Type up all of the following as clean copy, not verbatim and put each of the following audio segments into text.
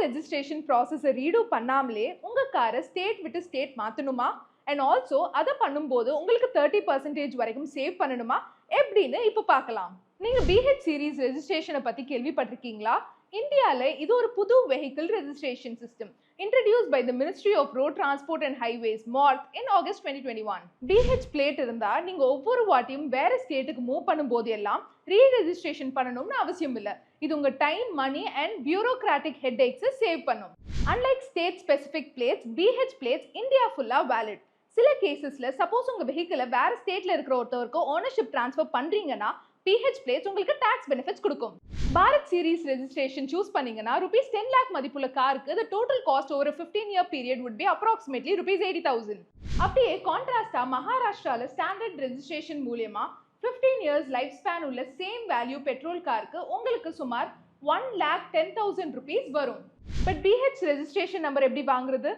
Registration ப்ராசஸை redo பண்ணாமலே உங்கள் காரை ஸ்டேட் விட்டு ஸ்டேட் மாற்றணுமா அண்ட் ஆல்சோ அதை பண்ணும்போது உங்களுக்கு 30% வரைக்கும் சேவ் பண்ணணுமா எப்படின்னு இப்போ பார்க்கலாம். நீங்கள் பிஹெச் சீரீஸ் ரெஜிஸ்ட்ரேஷனை பற்றி கேள்விப்பட்டிருக்கீங்களா? இந்தியாவில் இது ஒரு புது vehicle registration system introduced by the Ministry of Road Transport and Highways MORTH in August 2021. BH plate இருந்தா நீங்க ஒவ்வொரு வாட்டியும் வேற ஸ்டேட்டுக்கு மூவ் பண்ணும்போது எல்லாம் ரீரெஜிஸ்ட்ரேஷன் பண்ணணும்னு அவசியம் இல்லை. இது உங்க டைம், மணி அண்ட் பியூரோக்ராட்டிக் ஹெட்ஏக்ஸை சேவ் பண்ணும். Unlike state specific plates, BH plates India ஃபுல்லா valid. சில கேசஸ்ல சப்போஸ் உங்க வெஹிக்கிளை வேற ஸ்டேட்ல இருக்கிற ஒருத்தவருக்கு ஓனர்ஷிப் ட்ரான்ஸ்ஃபர் பண்றீங்கன்னா PH plates உங்களுக்கு டாக்ஸ் பெனிஃபிட்ஸ் கொடுக்கும். பாரத் சீரிஸ் ரெஜிஸ்ட்ரேஷன் சூஸ் பண்ணீங்கன்னா ₹10 lakh மதிப்புள்ள காருக்கு the total cost over a 15-year period would be approximately ₹80,000. அப்படியே கான்ட்ராஸ்டா மகாராஷ்டிரால ஸ்டாண்டர்ட் ரெஜிஸ்ட்ரேஷன் மூலமா 15 years லைஃப் ஸ்பேன் உள்ள சேம் வேல்யூ பெட்ரோல் காருக்கு உங்களுக்கு சுமார் ₹1,10,000 வரும். பட் BH ரெஜிஸ்ட்ரேஷன் நம்பர் எப்படி வாங்குறது?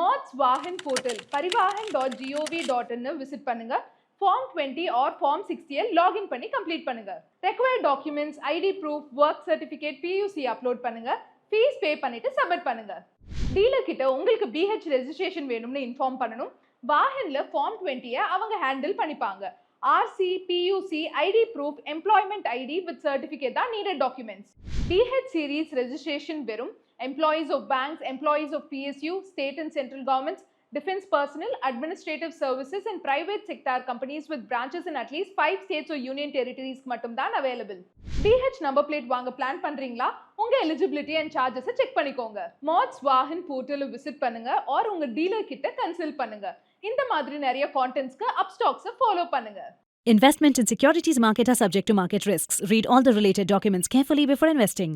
மாத்ஸ் வாஹன் போர்ட்டல் parivahan.gov.in விசிட் பண்ணுங்க. Form 20 or Form 60 login பண்ணி கம்ப்ளீட் பண்ணுங்க. Required documents, ID proof, work certificate, PUC upload பண்ணுங்க. ஃபீஸ் பே பண்ணிட்டு சப்மிட் பண்ணுங்க. டீலர் கிட்ட உங்களுக்கு BH ரெஜிஸ்ட்ரேஷன் வேணும்னு இன்ஃபார்ம் பண்ணணும். வாஹன்ல Form 20 அவங்க ஹேண்டில் பண்ணிப்பாங்க. RC, PUC, ID proof, employment ID with certificate தான் needed documents. BH series registration வெறும் employees of banks, employees of PSU, state and central governments, defense personnel, administrative services and private sector companies with branches in at least 5 states or union territories மட்டும் தான் available. BH number plate வாங்க plan பண்றீங்களா? உங்க eligibility and charges check பண்ணிக்கோங்க. Maths வாஹன் போர்ட்டலை visit பண்ணுங்க or உங்க dealer கிட்ட consult பண்ணுங்க. இந்த மாதிரி நிறைய கான்டென்ட்ஸ்க்கு அப்ஸ்டாக்ஸை ஃபாலோ பண்ணுங்க. Investment in securities market are subject to market risks. Read all the related documents carefully before investing.